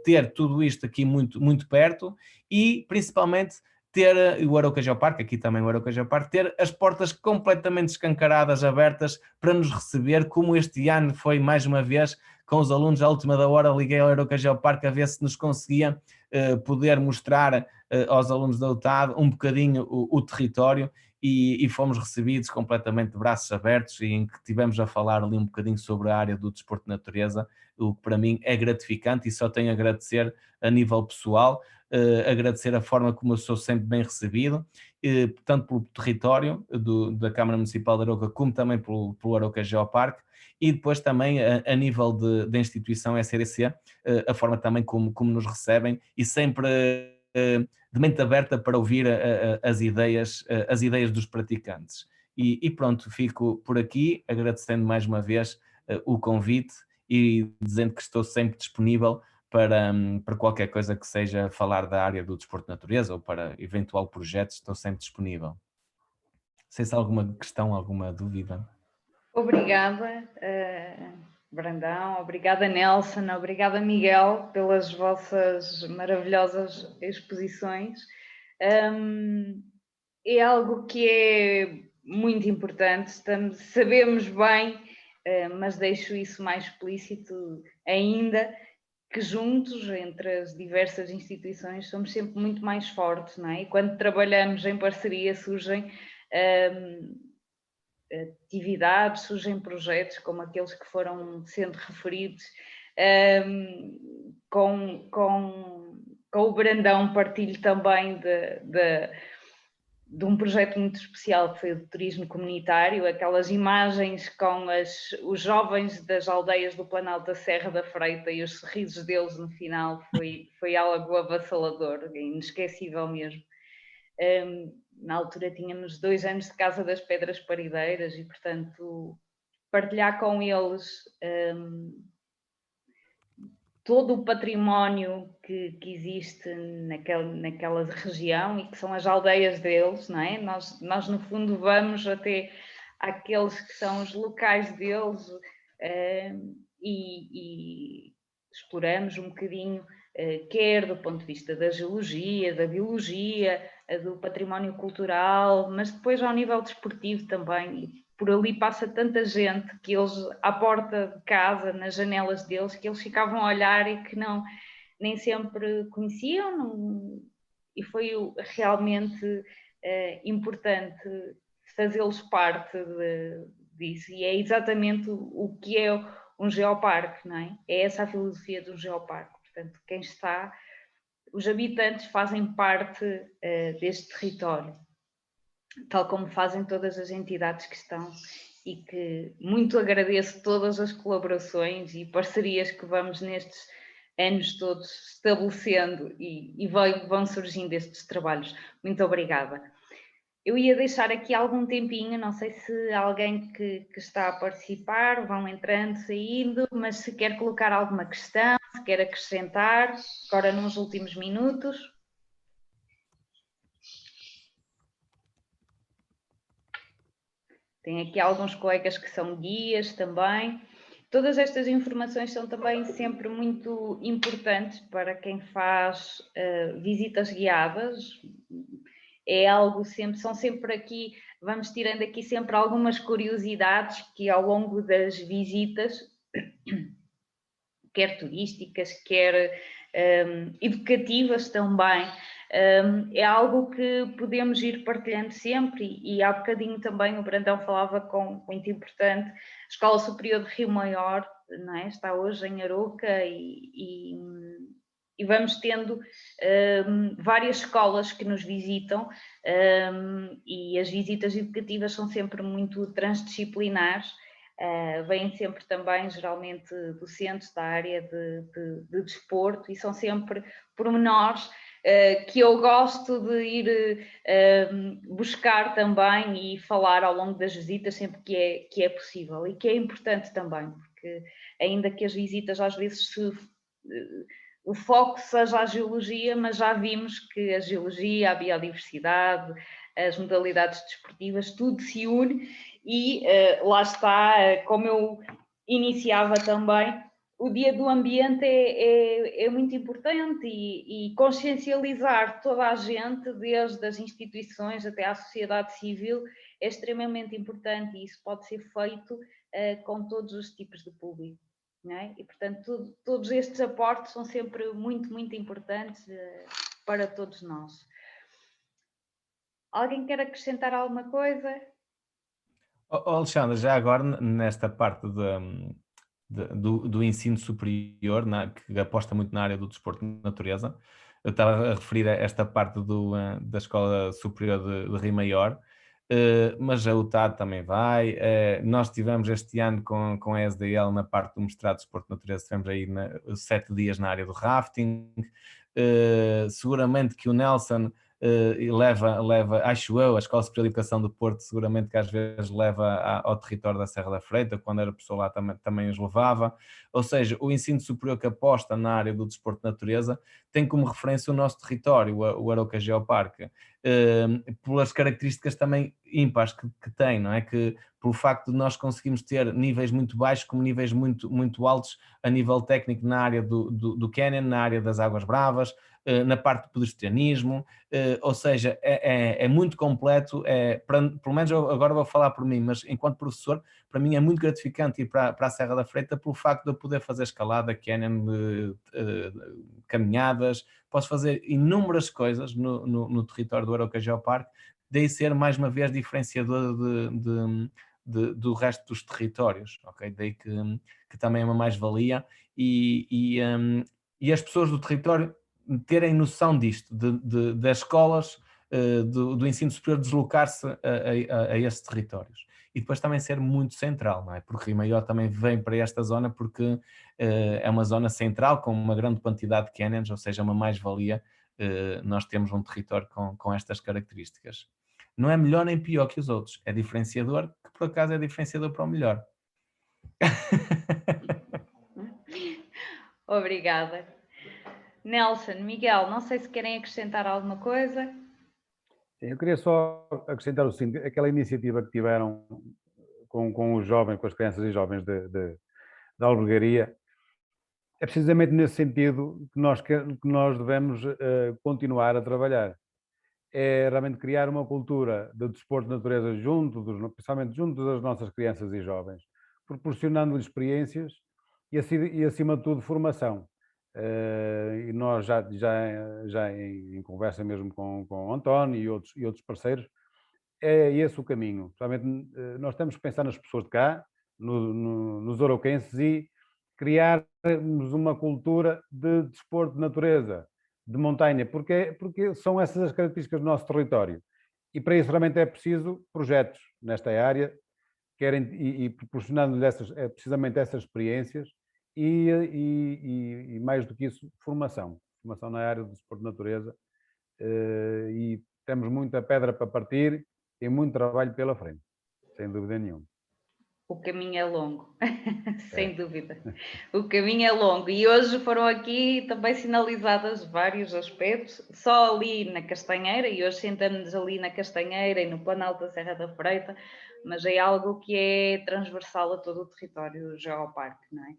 ter tudo isto aqui muito, muito perto, e principalmente ter o Arouca Geoparque, aqui também o Arouca Geoparque, ter as portas completamente escancaradas, abertas, para nos receber, como este ano foi mais uma vez, com os alunos à última da hora, liguei ao Arouca Geoparque a ver se nos conseguia poder mostrar aos alunos da UTAD um bocadinho o território, e fomos recebidos completamente de braços abertos, e em que tivemos a falar ali um bocadinho sobre a área do desporto de natureza, o que para mim é gratificante, e só tenho a agradecer a nível pessoal, agradecer a forma como eu sou sempre bem recebido, tanto pelo território da Câmara Municipal de Arouca, como também pelo Arouca Geoparque, e depois também a nível da instituição SCDC, a forma também como nos recebem, e sempre de mente aberta para ouvir as ideias dos praticantes. E pronto, fico por aqui, agradecendo mais uma vez o convite, e dizendo que estou sempre disponível para qualquer coisa que seja falar da área do desporto de natureza, ou para eventual projeto, estou sempre disponível. Não sei se há alguma questão, alguma dúvida. Obrigada, Brandão, obrigada, Nelson, obrigada, Miguel, pelas vossas maravilhosas exposições. É algo que é muito importante, sabemos bem, mas deixo isso mais explícito ainda, que juntos, entre as diversas instituições, somos sempre muito mais fortes, não é? E quando trabalhamos em parceria surgem atividades, surgem projetos como aqueles que foram sendo referidos, com o Brandão partilho também de um projeto muito especial que foi o de turismo comunitário, aquelas imagens com os jovens das aldeias do Planalto da Serra da Freita e os sorrisos deles no final foi algo avassalador, inesquecível mesmo. Na altura tínhamos 2 anos de Casa das Pedras Parideiras e, portanto, partilhar com eles todo o património que existe naquela região e que são as aldeias deles, não é? Nós no fundo vamos até àqueles que são os locais deles e exploramos um bocadinho, quer do ponto de vista da geologia, da biologia, do património cultural, mas depois ao nível desportivo também. Por ali passa tanta gente que eles, à porta de casa, nas janelas deles, que eles ficavam a olhar e que nem sempre conheciam, e foi realmente importante fazê-los parte disso, e é exatamente o que é um geoparque, não é? É essa a filosofia do geoparque, portanto, os habitantes fazem parte deste território, tal como fazem todas as entidades que estão, e que muito agradeço todas as colaborações e parcerias que vamos nestes anos todos estabelecendo e vão surgindo estes trabalhos. Muito obrigada. Eu ia deixar aqui algum tempinho, não sei se alguém que está a participar, vão entrando, saindo, mas se quer colocar alguma questão, se quer acrescentar, agora nos últimos minutos. Tem aqui alguns colegas que são guias também. Todas estas informações são também sempre muito importantes para quem faz visitas guiadas. É algo são sempre aqui, vamos tirando aqui sempre algumas curiosidades que ao longo das visitas, quer turísticas, quer educativas também, é algo que podemos ir partilhando sempre, e há bocadinho também o Brandão falava muito importante, a Escola Superior de Rio Maior, não é? Está hoje em Aroca e vamos tendo várias escolas que nos visitam, e as visitas educativas são sempre muito transdisciplinares. Vêm sempre também, geralmente, docentes da área de desporto, e são sempre pormenores que eu gosto de ir buscar também e falar ao longo das visitas sempre que é possível, e que é importante também, porque ainda que as visitas às vezes o foco seja a geologia, mas já vimos que a geologia, a biodiversidade, as modalidades desportivas, tudo se une, e lá está, como eu iniciava também, o Dia do Ambiente é muito importante, e consciencializar toda a gente, desde as instituições até à sociedade civil, é extremamente importante, e isso pode ser feito com todos os tipos de público. Não é? E, portanto, todos estes aportes são sempre muito, muito importantes para todos nós. Alguém quer acrescentar alguma coisa? Alexandre, já agora nesta parte do ensino superior, que aposta muito na área do desporto de natureza, eu estava a referir a esta parte da Escola Superior de Rio Maior, mas a UTAD também vai. Nós tivemos este ano com a SDL na parte do mestrado de desporto de natureza, tivemos aí 7 dias na área do rafting. Seguramente que o Nelson e leva, acho eu, a Escola Superior de Educação do Porto seguramente que às vezes leva ao território da Serra da Freita, quando era pessoa lá também os levava, ou seja, o ensino superior que aposta na área do desporto de natureza tem como referência o nosso território, o Arouca Geoparque, pelas características também ímpares que tem, não é? Que pelo facto de nós conseguirmos ter níveis muito baixos como níveis muito, muito altos a nível técnico na área do canyon, na área das águas bravas, na parte do pedestrianismo, ou seja, é muito completo, pelo menos eu agora vou falar por mim, mas enquanto professor, para mim é muito gratificante ir para a Serra da Freita pelo facto de eu poder fazer escalada, canyon, caminhadas, posso fazer inúmeras coisas no território do Arouca Geoparque, daí ser mais uma vez diferenciador do resto dos territórios, ok? Daí que também é uma mais-valia e as pessoas do território terem noção disto, das escolas do ensino superior deslocar-se a esses territórios. E depois também ser muito central, não é? Porque Rio Maior também vem para esta zona porque é uma zona central com uma grande quantidade de canyons, ou seja, uma mais-valia. Nós temos um território com estas características. Não é melhor nem pior que os outros, é diferenciador, que por acaso é diferenciador para o melhor. Obrigada. Nelson, Miguel, não sei se querem acrescentar alguma coisa. Sim, eu queria só acrescentar o seguinte, aquela iniciativa que tiveram com os jovens, com as crianças e jovens da albergaria, é precisamente nesse sentido que nós devemos continuar a trabalhar. É realmente criar uma cultura de desporto de natureza principalmente junto das nossas crianças e jovens, proporcionando-lhes experiências e acima de tudo, formação. E nós já em conversa mesmo com o António e outros parceiros, é esse o caminho. Realmente, nós temos que pensar nas pessoas de cá, nos arauquenses e criarmos uma cultura de desporto de natureza, de montanha, porque são essas as características do nosso território. E para isso realmente é preciso projetos nesta área, e proporcionando-lhes precisamente essas experiências e mais do que isso, formação na área do desporto de natureza. E temos muita pedra para partir e muito trabalho pela frente, sem dúvida nenhuma. O caminho é longo, sem dúvida. O caminho é longo e hoje foram aqui também sinalizados vários aspectos, só ali na Castanheira, e hoje sentamos-nos ali na Castanheira e no Planalto da Serra da Freita, mas é algo que é transversal a todo o território geoparque, não é?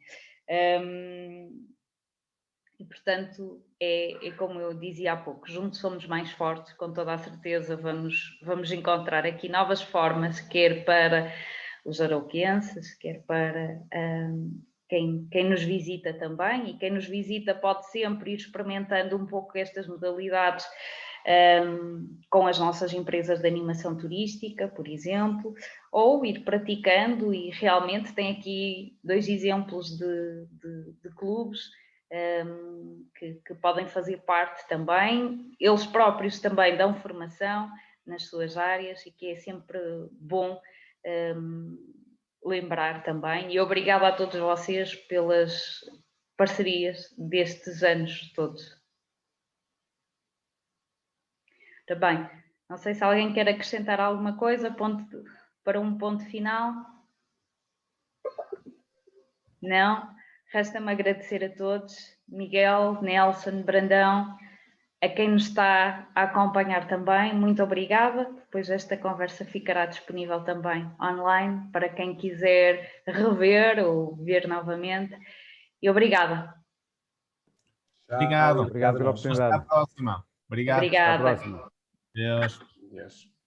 E, portanto, é como eu dizia há pouco, juntos somos mais fortes, com toda a certeza vamos encontrar aqui novas formas, quer para os arauquenses, quer para quem nos visita também, e quem nos visita pode sempre ir experimentando um pouco estas modalidades com as nossas empresas de animação turística, por exemplo, ou ir praticando, e realmente tem aqui 2 exemplos de clubes que podem fazer parte também, eles próprios também dão formação nas suas áreas e que é sempre bom lembrar também, e obrigada a todos vocês pelas parcerias destes anos todos. Também, não sei se alguém quer acrescentar alguma coisa para um ponto final. Não? Resta-me agradecer a todos, Miguel, Nelson, Brandão, a quem nos está a acompanhar também, muito obrigada. Depois esta conversa ficará disponível também online para quem quiser rever ou ver novamente. E obrigada. Obrigado. Obrigado pela oportunidade. Até à próxima. Obrigado. Obrigada. Até à próxima. Deus. Yes.